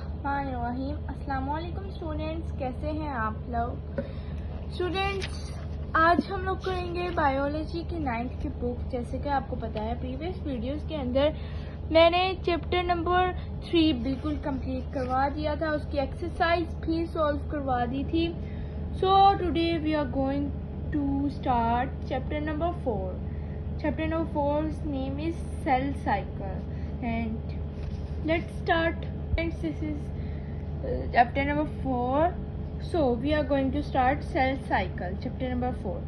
बिस्मिल्लाहिर्रहमानिर्रहीम। अस्सलाम वालेकुम स्टूडेंट्स, कैसे हैं आप लोग? स्टूडेंट्स, आज हम लोग करेंगे बायोलॉजी की 9th की बुक। जैसे कि आपको पता है प्रीवियस वीडियोस के अंदर मैंने चैप्टर नंबर 3 बिल्कुल कंप्लीट करवा दिया था, उसकी एक्सरसाइज भी सॉल्व करवा दी थी। So today we are going to start chapter number 4. Chapter number 4's name is cell cycle, and let's start. And this is chapter number 4. So we are going to start cell cycle. Chapter number 4.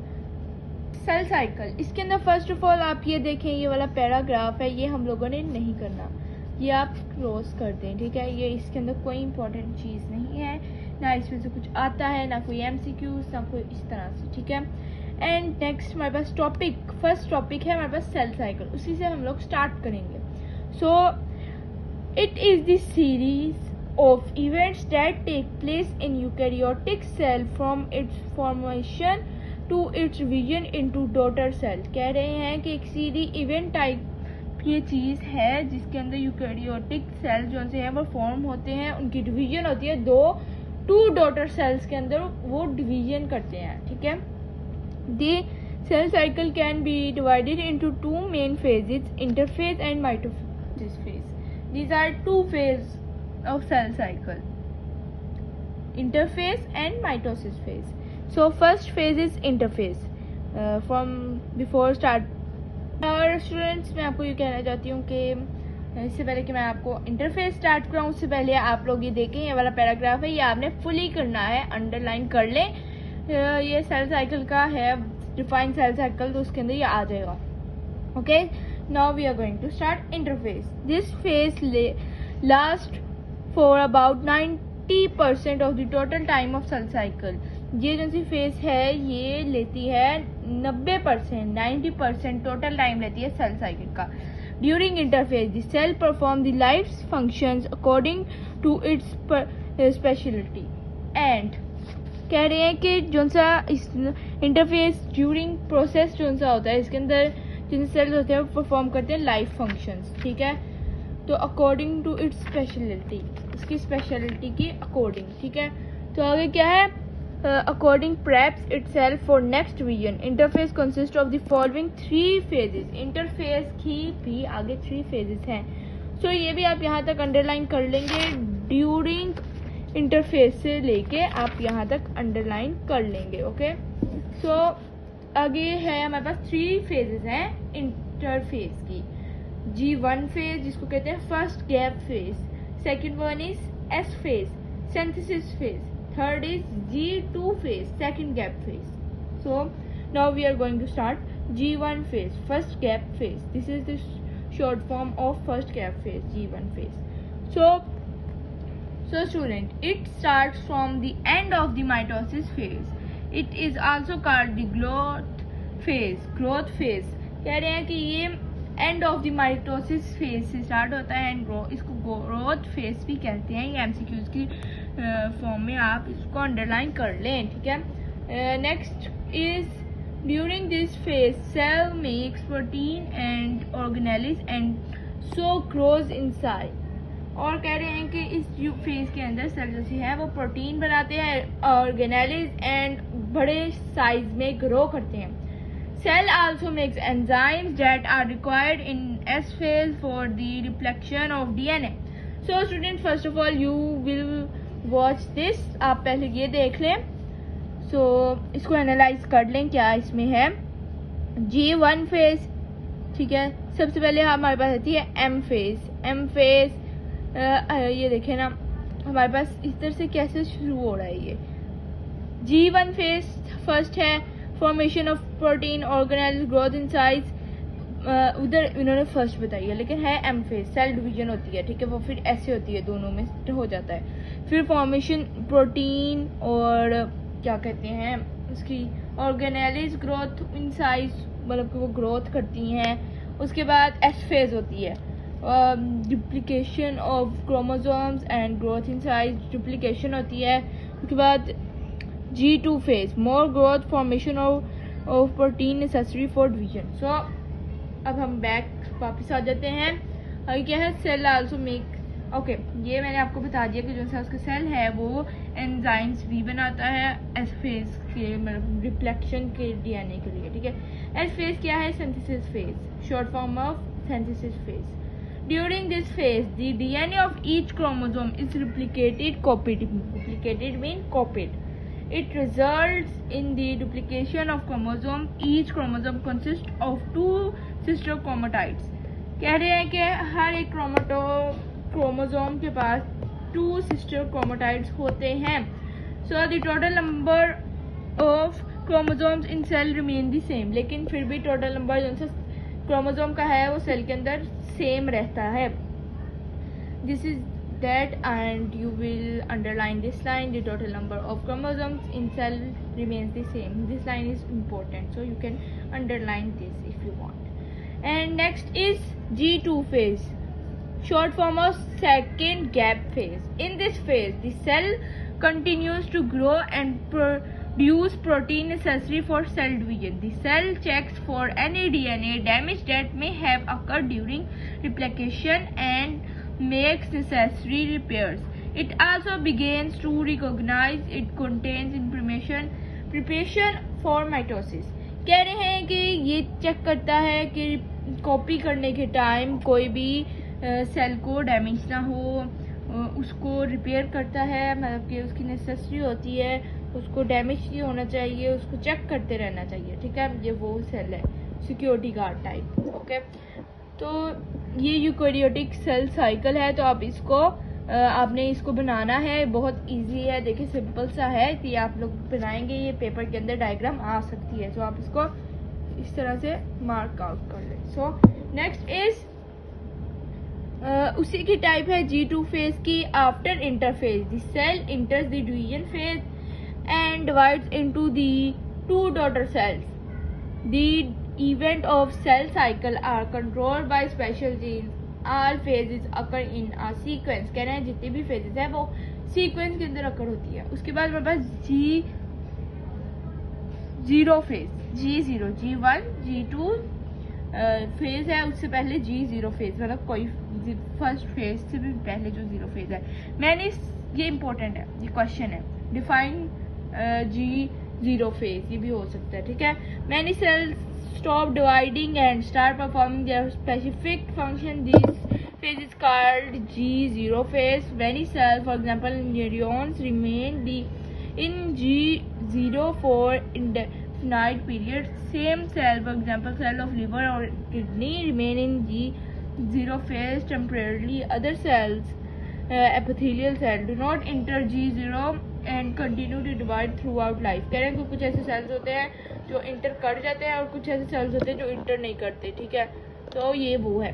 Cell cycle. इसके अंदर first of all आप ये देखें, ये वाला paragraph है, ये हम लोगों ने नहीं करना, ये आप क्लोज कर दें, ठीक है। ये इसके अंदर कोई इंपॉर्टेंट चीज़ नहीं है, ना इसमें से कुछ आता है, ना कोई MCQs, ना कोई इस तरह से, ठीक है। एंड नेक्स्ट हमारे पास टॉपिक, फर्स्ट टॉपिक है हमारे पास सेल साइकिल, उसी से हम लोग स्टार्ट करेंगे। So it is the series of events that take place in eukaryotic cell from its formation to its division into daughter cell. कह रहे हैं कि एक सीधी इवेंट टाइप ये चीज़ है जिसके अंदर यूकैरियोटिक सेल जो से हैं वो फॉर्म होते हैं, उनकी डिवीजन होती है टू डॉटर सेल्स के अंदर, वो डिवीजन करते हैं, ठीक है। The cell cycle can be divided into two main phases, interphase and mitosis phase. These are two phases of cell cycle, interphase and mitosis phase. So first phase is interphase. From before start, और students मैं आपको ये कहना चाहती हूँ कि इससे पहले कि मैं आपको इंटरफेस स्टार्ट कराऊँ, उससे पहले आप लोग ये देखें, ये वाला पैराग्राफ है, ये आपने फुली करना है, अंडरलाइन कर लें। ये सेल साइकिल का है, डिफाइन सेल साइकिल, तो उसके अंदर ये आ जाएगा। Okay, now we are going to start interphase. This phase last for about 90% of the total time of cell cycle. ये जो सी फेज है ये लेती है 90%, 90% टोटल टाइम लेती है सेल साइकिल का। During interphase the cell perform the life functions according to its speciality. And कह रहे हैं कि जो सा इस इंटरफेस ड्यूरिंग प्रोसेस जो सा होता है, इसके अंदर जिन सेल्स होते हैं वो परफॉर्म करते हैं लाइफ फंक्शंस, ठीक है। तो अकॉर्डिंग टू इट्स स्पेशलिटी, इसकी स्पेशलिटी की अकॉर्डिंग, ठीक है। तो आगे क्या है, according preps itself for next division. Interface consist of the following 3 phases. Interface की भी आगे 3 फेजेस हैं। सो ये भी आप यहाँ तक अंडरलाइन कर लेंगे, ड्यूरिंग इंटरफेस से लेके आप यहाँ तक अंडरलाइन कर लेंगे। ओके, सो आगे है हमारे पास 3 फेजेस हैं इंटरफेस की। G1 फेज जिसको कहते हैं first gap phase, second one is S phase, synthesis phase, third is G2 phase, second gap phase. So now we are going to start G1 phase, first gap phase. This is the short form of first gap phase, G1 phase. So student, it starts from the end of the mitosis phase. It is also called the growth phase. Growth phase कह रहे हैं कि ये end of the mitosis phase से start होता है, and इसको growth phase भी कहते हैं। ये MCQs की फॉर्म में आप इसको अंडरलाइन कर लें, ठीक है। Next is during this phase cell makes protein and organelles and so grows inside. और कह रहे हैं कि इस फेज के अंदर सेल जो है वो प्रोटीन बनाते हैं, ऑर्गेनेलिज एंड बड़े साइज में ग्रो करते हैं। Cell also makes enzymes that are required in S phase for the reflection of DNA. So student, first of all you will watch this, आप पहले ये देख लें। सो इसको एनालाइज कर लें क्या इसमें है। G1 फेज, ठीक है। सबसे पहले हमारे पास आती है M फेज। M फेज ये देखें ना, हमारे पास इस तरह से कैसे शुरू हो रहा है। ये G1 फेज फर्स्ट है, formation of protein, organelle, growth in size, उधर इन्होंने फर्स्ट बताई है, लेकिन है M फेज, सेल डिवीजन होती है, ठीक है। वो फिर ऐसे होती है, दोनों में हो जाता है। फिर फॉर्मेशन प्रोटीन और क्या कहते हैं उसकी ऑर्गेनेलिज, ग्रोथ इन साइज, मतलब कि वो ग्रोथ करती हैं। उसके बाद S फेज होती है, duplication of chromosomes and growth in size, duplication होती है। उसके बाद G2 phase, more growth, formation of protein necessary for division. So अब हम बैक वापस आ जाते हैं। आगे क्या है, सेल आल्सो मेक ओके, ये मैंने आपको बता दिया कि जो सा उसका सेल है वो एंजाइम्स भी बनाता है एस फेज के, मतलब रिफ्लेक्शन के डीएनए के लिए, ठीक है। एस फेज क्या है? Synthesis phase, short form of synthesis phase. During this phase, the DNA of each chromosome is replicated, copied. Replicated means copied. It results in the duplication of chromosome. Each chromosome consists of 2 sister chromatids. कह रहे हैं कि हर एक chromosome के पास 2 sister chromatids होते हैं. So the total number of chromosomes in cell remain the same. लेकिन फिर भी total number जो सा क्रोमोसोम का है वो सेल के अंदर सेम रहता है. This is that and you will underline this line. The total number of chromosomes in cell remains the same. This line is important, so you can underline this if you want. And next is G2 phase, short form of second gap phase. In this phase, the cell continues to grow and produce protein necessary for cell division. The cell checks for any DNA damage that may have occurred during replication and makes necessary repairs. It also begins to recognize it contains information preparation for mitosis. कह रहे हैं कि ये check करता है कि copy करने के टाइम कोई भी सेल को डैमेज ना हो, उसको रिपेयर करता है, मतलब कि उसकी नेसेसरी होती है, उसको डैमेज नहीं होना चाहिए, उसको चेक करते रहना चाहिए, ठीक है। ये वो सेल है, सिक्योरिटी गार्ड टाइप, ओके। तो ये यूकैरियोटिक सेल साइकिल है, तो आप इसको आपने इसको बनाना है, बहुत इजी है, देखिए सिंपल सा है। तो ये आप लोग बनाएंगे, ये पेपर के अंदर डायग्राम आ सकती है, तो आप इसको इस तरह से मार्क आउट कर लें। सो नेक्स्ट इज उसी की टाइप है G2 फेज की। After interphase the cell enters the division phase and divides into the 2 daughter cells. The event of cell cycle are controlled by special genes. All phases occur in a sequence. कह रहे हैं जितनी भी phases है वो sequence के अंदर occur होती है. उसके बाद हमारे पास G0 phase, G0, G1, G2 phase है, उससे पहले G0 फेज, मतलब कोई फर्स्ट फेज से भी पहले जो 0 फेज है। मैंने ये इंपॉर्टेंट है, ये क्वेश्चन है, डिफाइन G0 फेज, ये भी हो सकता है, ठीक है। Many cells stop dividing and start performing their specific function. This phase is called G0 phase. Many cells, for example neurons, remain in G0 for indefinite period. Same cell, for example cell of liver or kidney, remain in G0 phase temporarily. Other cells, epithelial cell, do not enter G0 and continue to divide throughout life. कह रहे हैं कि कुछ ऐसे sales होते हैं जो inter कर जाते हैं और कुछ ऐसे सेल्स होते हैं जो इंटर नहीं करते, ठीक है। तो ये वो है।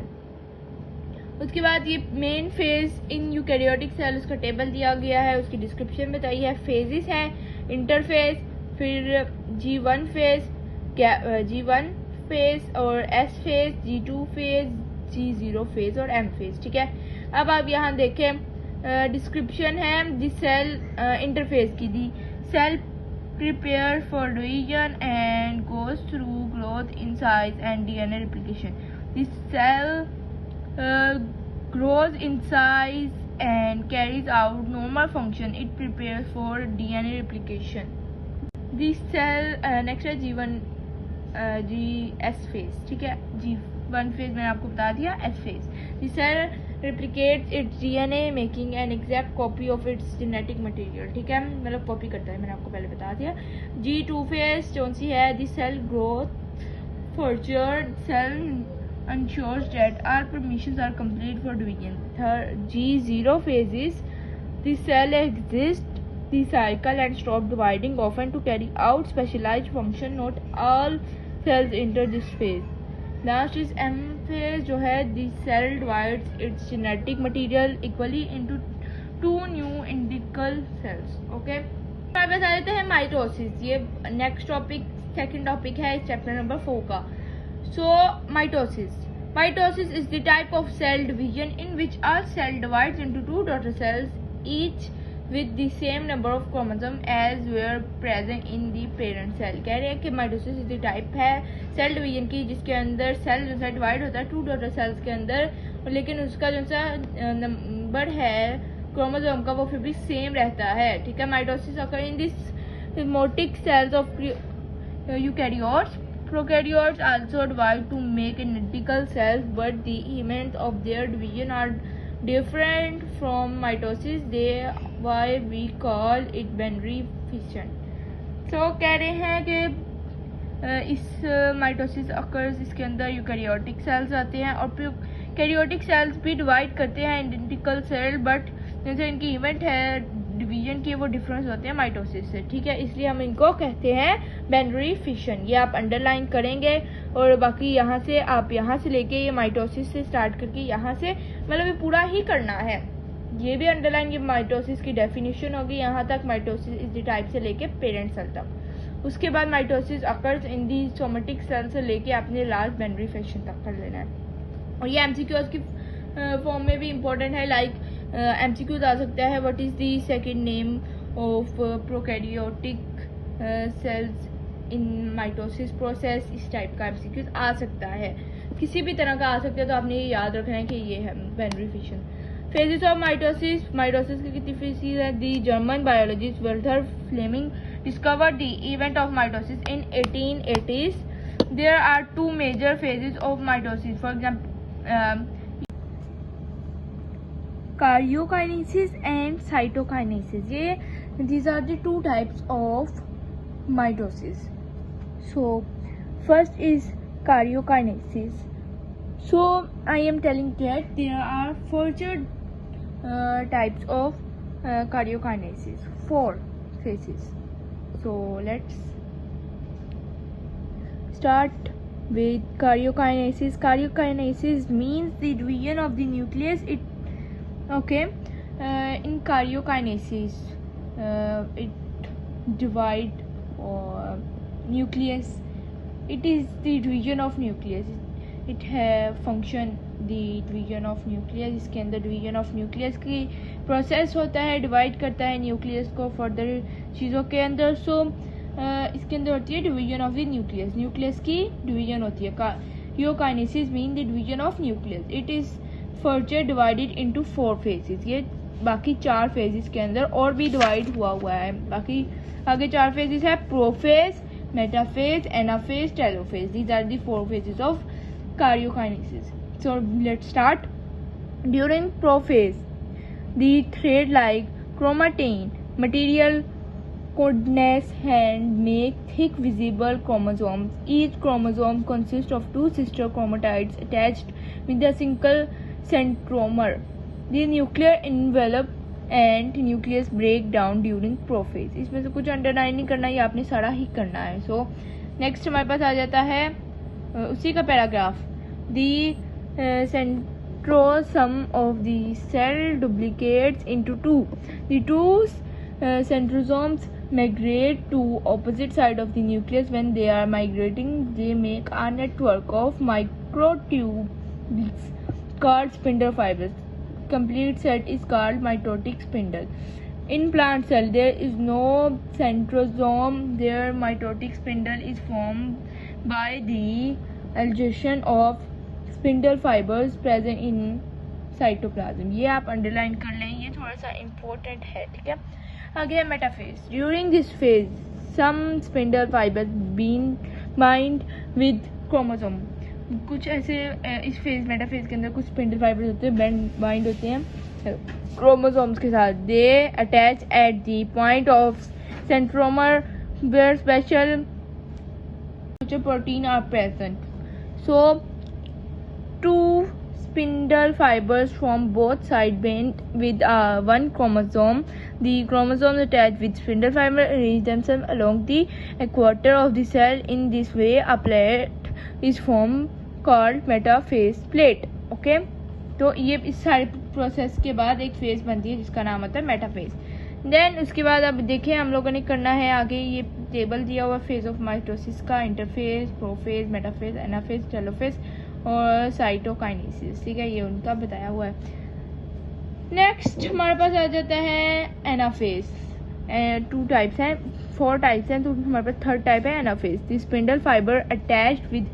उसके बाद ये main phase in eukaryotic cell, उसका टेबल दिया गया है, उसकी डिस्क्रिप्शन बताई है। फेजेस हैं इंटरफेज, फिर G1 फेज, G1 फेज और S phase, G2 phase, G0 phase और M फेज, ठीक है। अब आप यहाँ देखें डिस्क्रिप्शन है दी सेल इंटरफेस की। दी cell prepare for division and goes through growth in size and DNA replication. The cell grows in size and carries out normal function. It prepares for DNA replication. The cell next है G1 GS phase, ठीक है। G1 phase मैंने आपको बता दिया, S phase. The cell replicates its DNA making an exact copy of its genetic material, ठीक है, मतलब कॉपी करता है, मैंने आपको पहले बता दिया। G2 phase कौन सी है? The cell growth further, cell ensures that all permissions are complete for division. Third, G0 phase is the cell exists the cycle and stop dividing, often to carry out specialized function. Not all cells enter this phase. Last is M phase, जो है the cell divides its genetic material equally into 2 new identical cells, okay। अब बता देते हैं mitosis. ये next topic, second topic है इस chapter number 4 का। So mitosis is the type of cell division in which all cell divides into 2 daughter cells, each with the same number of chromosomes as were present in the parent cell। कह रहे हैं कि mitosis इस type है cell division की जिसके अंदर cell जो सा डिवाइड होता है 2 डॉटर सेल्स के अंदर, लेकिन उसका जो सा नंबर है क्रोमोसोम का वो फिर भी सेम रहता है, ठीक है। Mitosis occur in this somatic cells of eukaryotes. Prokaryotes also divide to make identical cells, but the events of their division are different from mitosis. They why we call it binary fission. So कह रहे हैं कि इस mitosis occurs इसके अंदर eukaryotic cells आते हैं और कैरियोटिक सेल्स भी डिवाइड करते हैं आइडेंटिकल सेल, बट जैसे इनकी इवेंट है डिवीजन की वो डिफरेंस होते हैं माइटोसिस से, ठीक है। इसलिए हम इनको कहते हैं बाइनरी फिशन. ये आप अंडरलाइन करेंगे और बाकी यहाँ से आप यहाँ से लेके ये माइटोसिस से स्टार्ट करके यहाँ से मतलब ये पूरा ही करना है. ये भी अंडरलाइन, ये माइटोसिस की डेफिनेशन होगी यहाँ तक, माइटोसिस इस दी टाइप से लेके पेरेंट सेल तक. उसके बाद mitosis occurs in the somatic cell से लेके आपने लास्ट बाइनरी फिशन तक कर लेना है. और ये एमसीक्यूज की फॉर्म में भी इम्पोर्टेंट है. लाइक एमसीक्यूज आ सकता है what is the second name of prokaryotic cells in mitosis process, इस टाइप का एमसीक्यूज आ सकता है, किसी भी तरह का आ सकता है. तो आपने ये याद रखना है कि ये है binary fission. Phases of mitosis. Mitosis की कितनी फेजेस है? The German biologist Walther Flemming discovered the event of mitosis in 1880s. There are two major phases of mitosis. For example, karyokinesis and cytokinesis. These are the two types of mitosis. So first is karyokinesis. So I am telling that there are four types of karyokinesis, 4 phases. So let's start with karyokinesis. Karyokinesis means the division of the nucleus. In karyokinesis, it divide nucleus. It is the division of nucleus. It have function the division of nucleus. इसके अंदर division of nucleus की process होता है, divide करता है nucleus को further चीज़ों के अंदर. सो इसके अंदर होती है division of the nucleus, nucleus की डिवीजन होती है. Karyokinesis mean the division of nucleus. It is further divided into 4 phases. ये बाकी 4 फेजेस के अंदर और भी डिवाइड हुआ है. बाकी आगे 4 फेजेस है, prophase, metaphase, anaphase, telophase. These are the 4 phases of karyokinesis. So let's start. During prophase, the thread-like chromatin material coordinates and make thick visible chromosomes. Each chromosome consists of 2 sister chromatids attached with a single centromer. The nuclear envelope and nucleus break down during prophase. इसमें से कुछ underline नहीं करना, ये आपने सारा ही करना है. सो नेक्स्ट हमारे पास आ जाता है उसी का paragraph. The centrosome of the cell duplicates into 2. The 2 centrosomes migrate to opposite side of the nucleus. When they are migrating, they make a network of microtubules called spindle fibers. Complete set is called mitotic spindle. In plant cell, there is no centrosome. Their mitotic spindle is formed by the adhesion of spindle fibers present in cytoplasm. ये आप underline कर लें, ये थोड़ा सा important है, ठीक है. आगे है metaphase. During this phase some spindle fibres bind with chromosome. कुछ ऐसे इस फेज मेटाफेज के अंदर कुछ स्पिंडल फाइबर्स होते हैं, बाइंड होते हैं क्रोमोसोम्स के साथ. They attach at the point of centromere where special protein are present. So 2 spindle fibers from both sides bend with one chromosome. The chromosomes attached with spindle fiber arrange themselves along the equator of the cell. In this way, a plate is formed called metaphase plate. Okay, तो ये इस सारे process के बाद एक phase बनती है जिसका नाम होता है मेटाफेज. देन उसके बाद अब देखिए हम लोगों ने करना है आगे, ये टेबल दिया हुआ फेज ऑफ माइटोसिस का, interphase, prophase, metaphase, anaphase, telophase और साइटोकाइनेसिस, ठीक है. ये उनका बताया हुआ है. नेक्स्ट हमारे पास आ जाता है एनाफेज. 2 टाइप्स हैं, 4 टाइप्स हैं, तो हमारे पास 3rd टाइप है anaphase. The spindle fibre attached with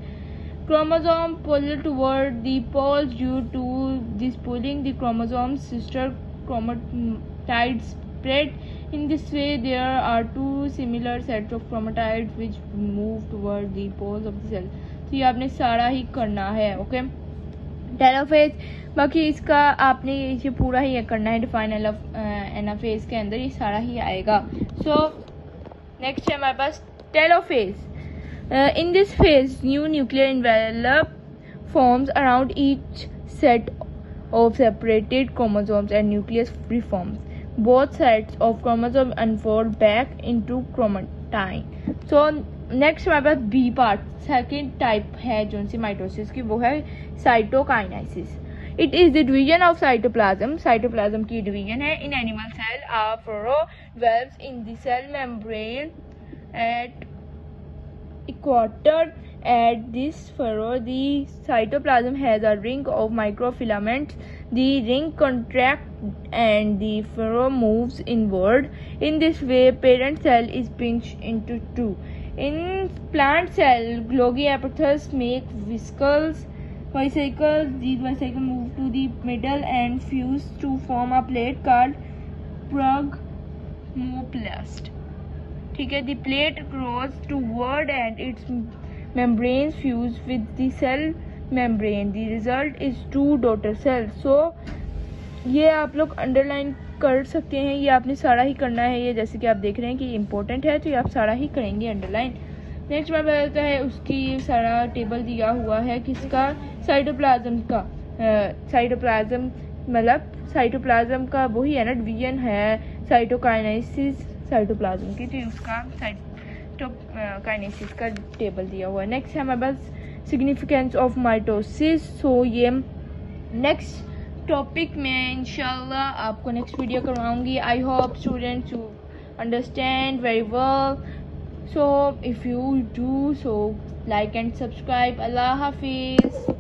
chromosome pull toward the poles. Due to this pulling, the chromosome's sister chromatides spread. In this way, there are two similar sets of chromatides which move toward the poles of the cell. तो ये आपने सारा ही करना है, okay. Telophase, बाकी इसका आपने ये पूरा ही करना है डिफाइन एनाफेज के अंदर, ये सारा ही आएगा। सो नेक्स्ट है हमारे पास telophase. In this phase new nuclear envelope forms around each set of separated chromosomes and nucleus reforms. Both sets of chromosomes unfold back into chromatine. So next हमारे पास B part, सेकेंड टाइप है जो सी mitosis की, वो है cytokinesis. It is the division of cytoplasm. Cytoplasm की division है। In animal cell a furrow develops in the cell membrane at equator. At this furrow, the cytoplasm has a ring of microfilaments. The ring contracts and the furrow moves inward. In this way, parent cell is pinched into two. In plant cell, Golgi apophyses make vesicles. These vesicles move to the middle and fuse to form a plate called progmoplast. ठीक है, the plate grows toward and its membranes fuse with the cell membrane. The result is two daughter cells. So ये आप लोग underline कर सकते हैं, ये आपने सारा ही करना है। ये जैसे कि आप देख रहे हैं कि इम्पोर्टेंट है, तो ये आप सारा ही करेंगे अंडरलाइन। नेक्स्ट मैं बताता है, उसकी सारा टेबल दिया हुआ है किसका, साइटोप्लाज्म का। साइटोप्लाज्म मतलब साइटोप्लाज्म का वही है ना, डिवीजन है साइटोकाइनेसिस साइटोप्लाज्म की, तो उसका काइनेसिस का टेबल दिया हुआ है। नेक्स्ट है हमारे पास सिग्निफिकेंस ऑफ माइटोसिस। सो ये नेक्स्ट टॉपिक में इंशाल्लाह आपको नेक्स्ट वीडियो करवाऊंगी। I hope students you understand very well. So if you do so like and subscribe. अल्लाह हाफिज़।